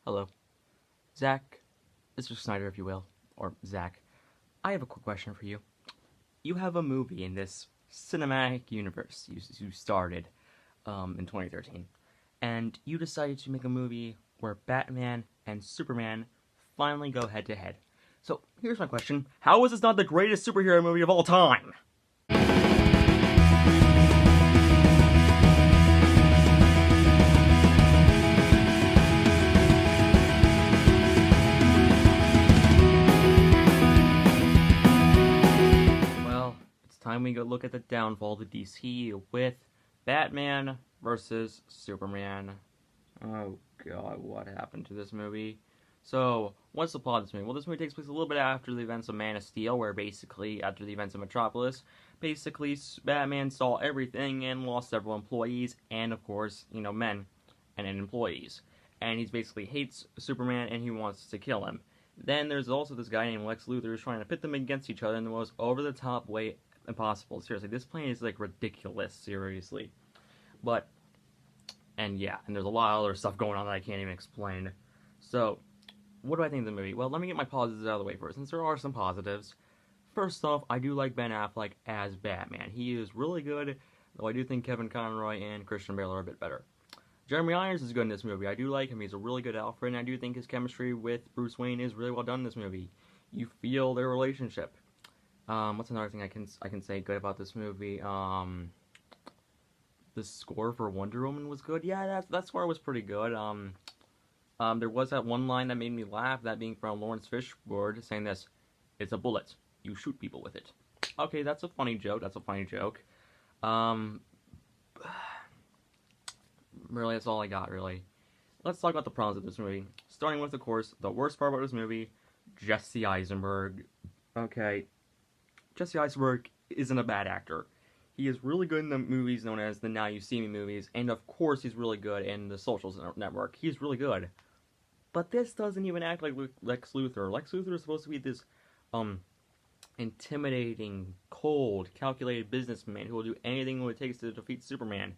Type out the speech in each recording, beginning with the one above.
Hello. Zack, Mr. Snyder, if you will, or Zack, I have a quick question for you. You have a movie in this cinematic universe you started in 2013, and you decided to make a movie where Batman and Superman finally go head to head. So here's my question: how is this not the greatest superhero movie of all time? Well, it's time we go look at the downfall of the DC with Batman versus Superman. Oh god, what happened to this movie? So, what's the plot of this movie? Well, this movie takes place a little bit after the events of Man of Steel, where basically, after the events of Metropolis, basically Batman saw everything and lost several employees, and of course, men and employees. And he basically hates Superman and he wants to kill him. Then there's also this guy named Lex Luthor who's trying to pit them against each other in the most over-the-top way impossible. Seriously, this plan is like ridiculous, seriously. But, and yeah, and there's a lot of other stuff going on that I can't even explain. So, what do I think of the movie? Well, let me get my positives out of the way first, since there are some positives. First off, I do like Ben Affleck as Batman. He is really good, though I do think Kevin Conroy and Christian Bale are a bit better. Jeremy Irons is good in this movie. I do like him. He's a really good Alfred, and I do think his chemistry with Bruce Wayne is really well done in this movie. You feel their relationship. What's another thing I can say good about this movie? The score for Wonder Woman was good. Yeah, that score was pretty good. There was that one line that made me laugh, that being from Lawrence Fishburne, saying this: "It's a bullet. You shoot people with it." Okay, that's a funny joke. Really, that's all I got, really. Let's talk about the problems of this movie. Starting with, of course, the worst part about this movie, Jesse Eisenberg. Okay, Jesse Eisenberg isn't a bad actor. He is really good in the movies known as the Now You See Me movies, and of course he's really good in the Social Network. He's really good. But this doesn't even act like Lex Luthor. Lex Luthor is supposed to be this, intimidating, cold, calculated businessman who will do anything it takes to defeat Superman.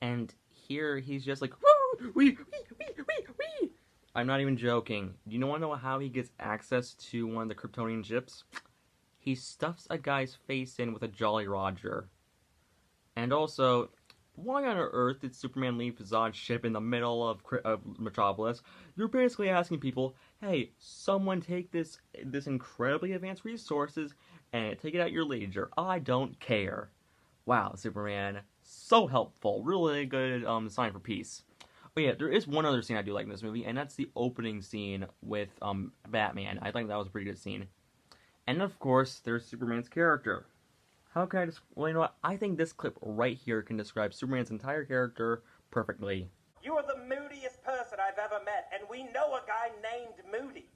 And here he's just like, woo, wee. I'm not even joking. Do you want to know how he gets access to one of the Kryptonian ships? He stuffs a guy's face in with a Jolly Roger. And also, why on earth did Superman leave Zod's ship in the middle of Metropolis? You're basically asking people, hey, someone take this incredibly advanced resources and take it at your leisure. I don't care. Wow, Superman. So helpful. Really good sign for peace. Oh yeah, there is one other scene I do like in this movie, and that's the opening scene with Batman. I think that was a pretty good scene. And of course, there's Superman's character. How can I just... Well, you know what? I think this clip right here can describe Superman's entire character perfectly. You are the moodiest person I've ever met, and we know a guy named Moody.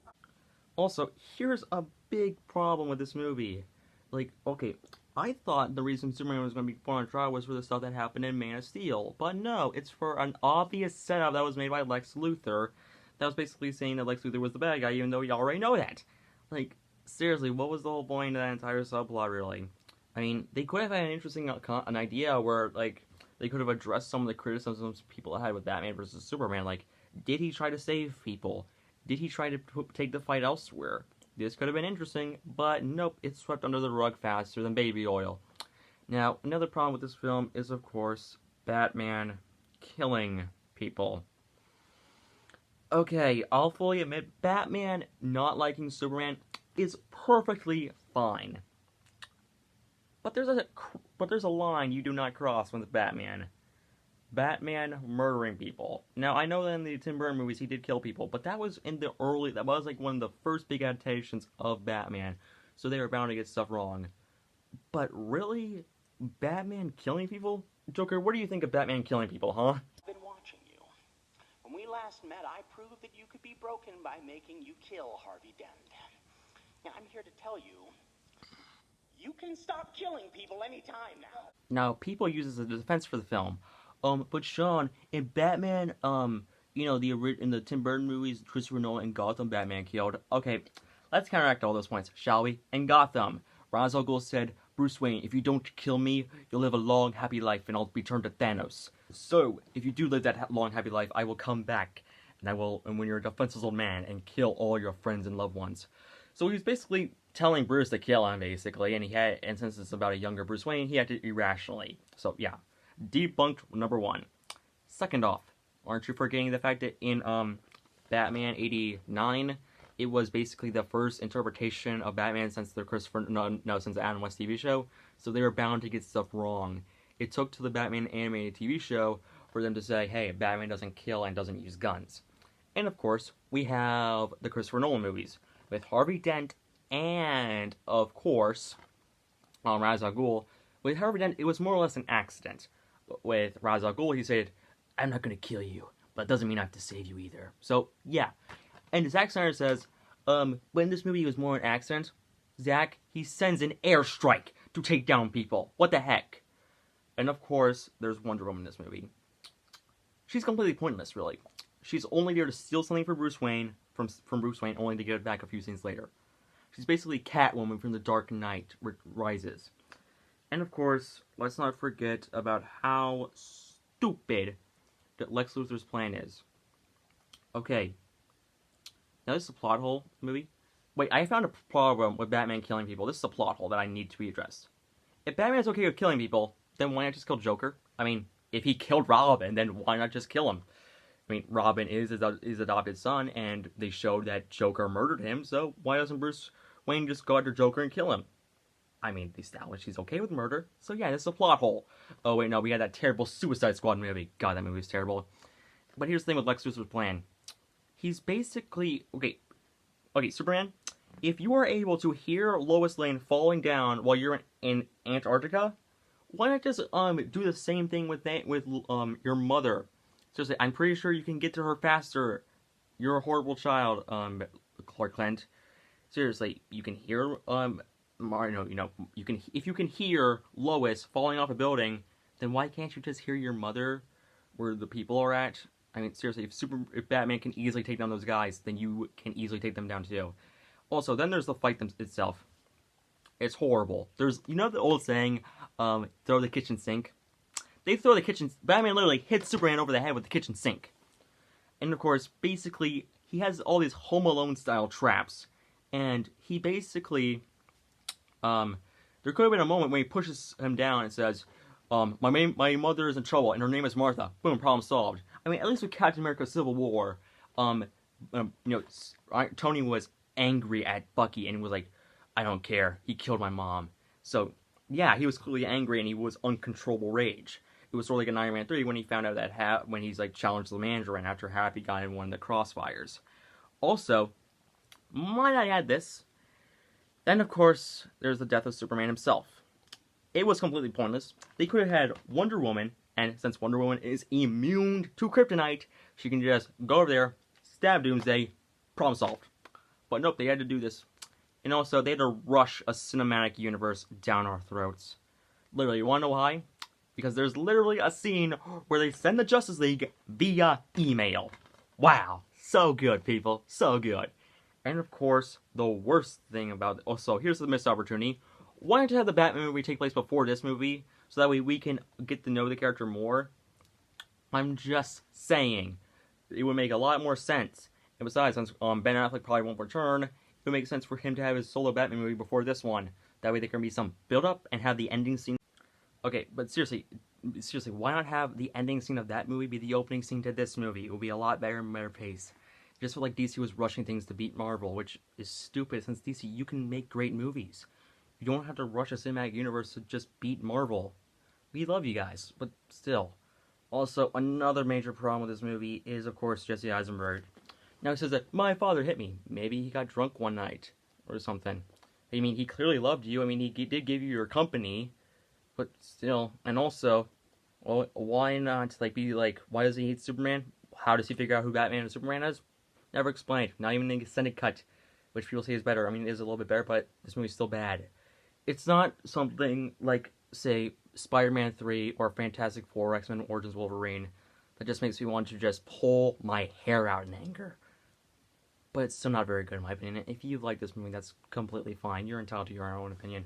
Also, here's a big problem with this movie. Like, okay, I thought the reason Superman was going to be put on trial was for the stuff that happened in Man of Steel. But no, it's for an obvious setup that was made by Lex Luthor. That was basically saying that Lex Luthor was the bad guy, even though we already know that. Like, seriously, what was the whole point of that entire subplot, really? I mean, they could have had an interesting an idea where, like, they could have addressed some of the criticisms people had with Batman versus Superman. Like, did he try to save people? Did he try to take the fight elsewhere? This could have been interesting, but nope, it's swept under the rug faster than baby oil. Now, another problem with this film is, of course, Batman killing people. Okay, I'll fully admit, Batman not liking Superman is perfectly fine. But there's a line you do not cross with Batman. Batman murdering people. Now, I know that in the Tim Burton movies he did kill people, but that was that was like one of the first big adaptations of Batman, so they were bound to get stuff wrong. But really? Batman killing people? Joker, what do you think of Batman killing people, huh? I've been watching you. When we last met, I proved that you could be broken by making you kill Harvey Dent. Now, I'm here to tell you, you can stop killing people anytime now. Now, people use this as a defense for the film. But Sean, in Batman, in the Tim Burton movies, Christopher Nolan and Gotham, Batman killed. Okay, let's counteract all those points, shall we? In Gotham, Ra's al Ghul said, Bruce Wayne, if you don't kill me, you'll live a long, happy life, and I'll return to Thanos. So, if you do live that long, happy life, I will come back, and when you're a defenseless old man, and kill all your friends and loved ones. So he was basically telling Bruce to kill him, basically, and since it's about a younger Bruce Wayne, he acted irrationally. So yeah, debunked number one. Second off, aren't you forgetting the fact that in Batman '89, it was basically the first interpretation of Batman since the since the Adam West TV show, so they were bound to get stuff wrong. It took to the Batman animated TV show for them to say, hey, Batman doesn't kill and doesn't use guns. And of course, we have the Christopher Nolan movies with Harvey Dent and, of course, Ra's al Ghul. With Harvey Dent, it was more or less an accident. With Ra's al Ghul, he said, I'm not going to kill you, but it doesn't mean I have to save you either. So, yeah. And Zack Snyder says, when this movie was more an accident, Zack, he sends an airstrike to take down people. What the heck? And of course, there's Wonder Woman in this movie. She's completely pointless, really. She's only there to steal something from Bruce Wayne, from Bruce Wayne, only to get it back a few scenes later. She's basically Catwoman from The Dark Knight Rises. And of course, let's not forget about how stupid that Lex Luthor's plan is. Okay. Now this is a plot hole movie. Wait, I found a problem with Batman killing people. This is a plot hole that I need to be addressed. If Batman's okay with killing people, then why not just kill Joker? I mean, if he killed Robin, then why not just kill him? I mean, Robin is his adopted son, and they showed that Joker murdered him, so why doesn't Bruce Wayne just go after Joker and kill him? I mean, they established he's okay with murder, so yeah, this is a plot hole. Oh wait, no, we had that terrible Suicide Squad movie. God, that movie was terrible. But here's the thing with Lex Luthor's plan. He's basically... Okay, Superman, if you are able to hear Lois Lane falling down while you're in Antarctica, why not just do the same thing with your mother? Seriously, I'm pretty sure you can get to her faster. You're a horrible child, Clark Kent. Seriously, you can hear if you can hear Lois falling off a building, then why can't you just hear your mother where the people are at? I mean, seriously, if Batman can easily take down those guys, then you can easily take them down too. Also, then there's the fight itself. It's horrible. There's, you know the old saying, throw the kitchen sink? They throw the kitchen... Batman literally hits Superman over the head with the kitchen sink. And of course, basically, he has all these Home Alone style traps. And he basically... there could have been a moment when he pushes him down and says, my mother is in trouble and her name is Martha. Boom, problem solved. I mean, at least with Captain America Civil War, Tony was angry at Bucky and was like, I don't care, he killed my mom. So, yeah, he was clearly angry and he was uncontrollable rage. It was sort of like in Iron Man 3 when he found out that when he's like challenged the Mandarin after Happy got in one of the crossfires. Also, might I add this? Then, of course, there's the death of Superman himself. It was completely pointless. They could have had Wonder Woman, and since Wonder Woman is immune to kryptonite, she can just go over there, stab Doomsday, problem solved. But nope, they had to do this. And also, they had to rush a cinematic universe down our throats. Literally, you wanna know why? Because there's literally a scene where they send the Justice League via email. Wow, so good, people, so good. And of course, the worst thing about it, also, here's the missed opportunity. Why not have the Batman movie take place before this movie, so that way we can get to know the character more? I'm just saying. It would make a lot more sense. And besides, since Ben Affleck probably won't return, it would make sense for him to have his solo Batman movie before this one. That way there can be some build-up and have the ending scene. Okay, but seriously, why not have the ending scene of that movie be the opening scene to this movie? It would be a lot better and better pace. It just felt like DC was rushing things to beat Marvel, which is stupid since DC, you can make great movies. You don't have to rush a cinematic universe to just beat Marvel. We love you guys, but still. Also, another major problem with this movie is, of course, Jesse Eisenberg. Now he says that, my father hit me. Maybe he got drunk one night, or something. I mean, he clearly loved you. I mean, he did give you your company, but still. And also, well, why not, why does he hate Superman? How does he figure out who Batman and Superman is? Never explained. Not even in the extended cut, which people say is better. I mean, it is a little bit better, but this movie's still bad. It's not something like, say, Spider-Man 3 or Fantastic Four, X-Men Origins Wolverine, that just makes me want to just pull my hair out in anger. But it's still not very good in my opinion. If you like this movie, that's completely fine. You're entitled to your own opinion.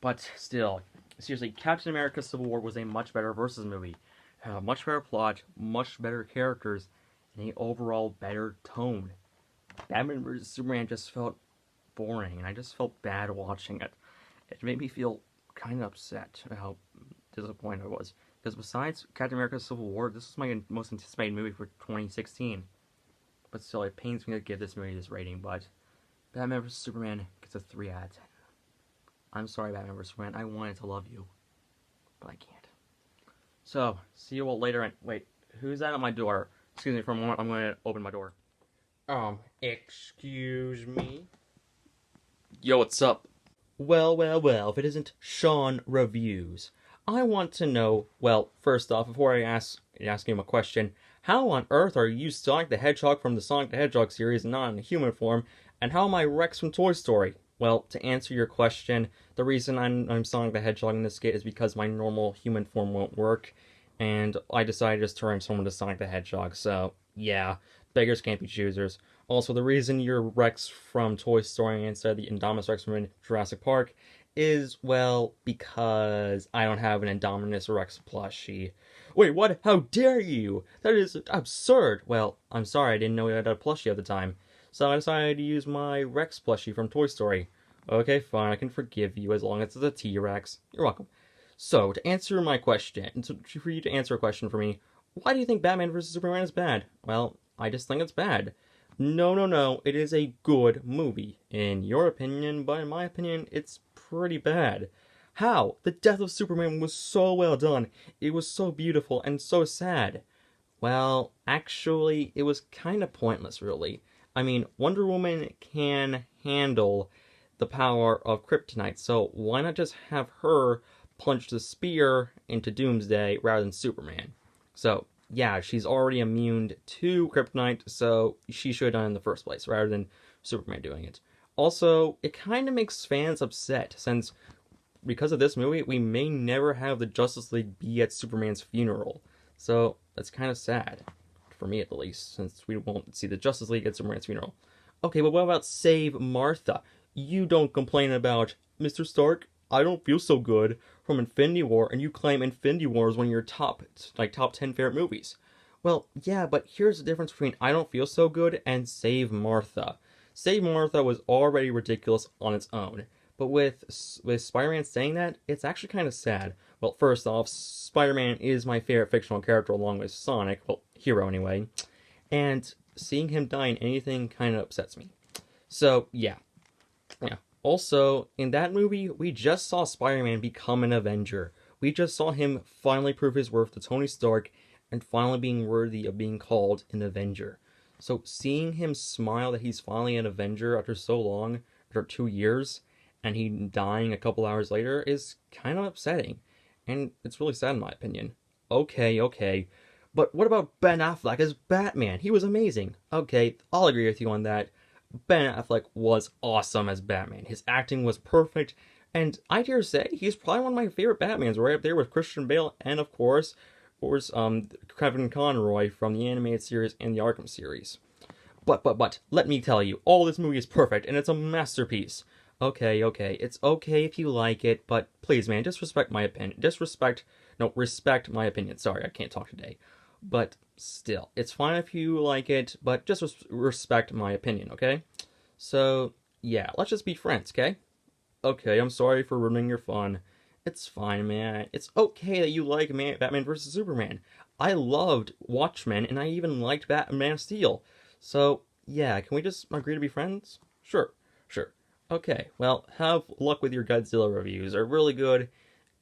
But still, seriously, Captain America Civil War was a much better Versus movie. Much better plot, much better characters, and a overall better tone. Batman vs Superman just felt boring, and I just felt bad watching it. It made me feel kind of upset how disappointed I was. Because besides Captain America Civil War, this was my most anticipated movie for 2016. But still, it pains me to give this movie this rating, but Batman vs Superman gets a 3 out of 10. I'm sorry, Batman vs Superman. I wanted to love you, but I can't. So, see you all later. And wait, who's that at my door? Excuse me for a moment. I'm going to open my door. Excuse me? Yo, what's up? Well, if it isn't Sean Reviews. I want to know, well, first off, before I ask him a question, how on earth are you Sonic the Hedgehog from the Sonic the Hedgehog series, not in human form, and how am I Rex from Toy Story? Well, to answer your question, the reason I'm Sonic the Hedgehog in this skit is because my normal human form won't work, and I decided to just turn someone to Sonic the Hedgehog, so, yeah, beggars can't be choosers. Also, the reason you're Rex from Toy Story instead of the Indominus Rex from Jurassic Park is, well, because I don't have an Indominus Rex plushie. Wait, what? How dare you? That is absurd. Well, I'm sorry, I didn't know you had a plushie at the time. So I decided to use my Rex plushie from Toy Story. Okay, fine, I can forgive you as long as it's a T-Rex. You're welcome. So, to answer my question, for you to answer a question for me, why do you think Batman vs. Superman is bad? Well, I just think it's bad. No, it is a good movie. In your opinion, but in my opinion, it's pretty bad. How? The death of Superman was so well done. It was so beautiful and so sad. Well, actually, it was kind of pointless, really. I mean, Wonder Woman can handle the power of kryptonite, so why not just have her plunge the spear into Doomsday rather than Superman? So, yeah, she's already immune to kryptonite, so she should have done it in the first place, rather than Superman doing it. Also, it kind of makes fans upset, since because of this movie, we may never have the Justice League be at Superman's funeral. So, that's kind of sad. For me, at least, since we won't see the Justice League at Superman's funeral. Okay, but what about Save Martha? You don't complain about, Mr. Stark, I don't feel so good, from Infinity War, and you claim Infinity War is one of your top 10 favorite movies. Well, yeah, but here's the difference between I Don't Feel So Good and Save Martha. Save Martha was already ridiculous on its own, but with Spider-Man saying that, it's actually kind of sad. Well, first off, Spider-Man is my favorite fictional character along with Sonic, well, hero anyway, and seeing him die in anything kind of upsets me. So, yeah. Also, in that movie, we just saw Spider-Man become an Avenger. We just saw him finally prove his worth to Tony Stark and finally being worthy of being called an Avenger. So seeing him smile that he's finally an Avenger after so long, after 2 years, and he dying a couple hours later is kind of upsetting. And it's really sad in my opinion. Okay. But what about Ben Affleck as Batman? He was amazing. Okay, I'll agree with you on that. Ben Affleck was awesome as Batman. His acting was perfect, and I dare say he's probably one of my favorite Batmans, right up there with Christian Bale and, of course, Kevin Conroy from the animated series and the Arkham series. But, let me tell you, all this movie is perfect, and it's a masterpiece. Okay, it's okay if you like it, but please, man, just respect my opinion. Respect my opinion. Sorry, I can't talk today. But still, it's fine if you like it, but just respect my opinion, okay? So, yeah, let's just be friends, okay? Okay, I'm sorry for ruining your fun. It's fine, man. It's okay that you like Batman vs. Superman. I loved Watchmen, and I even liked Man of Steel. So, yeah, can we just agree to be friends? Sure. Okay, well, have luck with your Godzilla reviews. They're really good.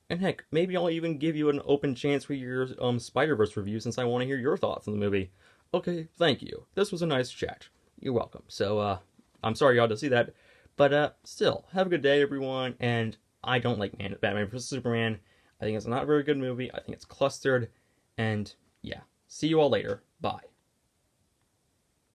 And heck, maybe I'll even give you an open chance for your Spider-Verse review since I want to hear your thoughts on the movie. Okay, thank you. This was a nice chat. You're welcome. So, I'm sorry you had to see that. But, still, have a good day, everyone. And I don't like Batman vs. Superman. I think it's not a very good movie. I think it's clustered. And, yeah. See you all later. Bye.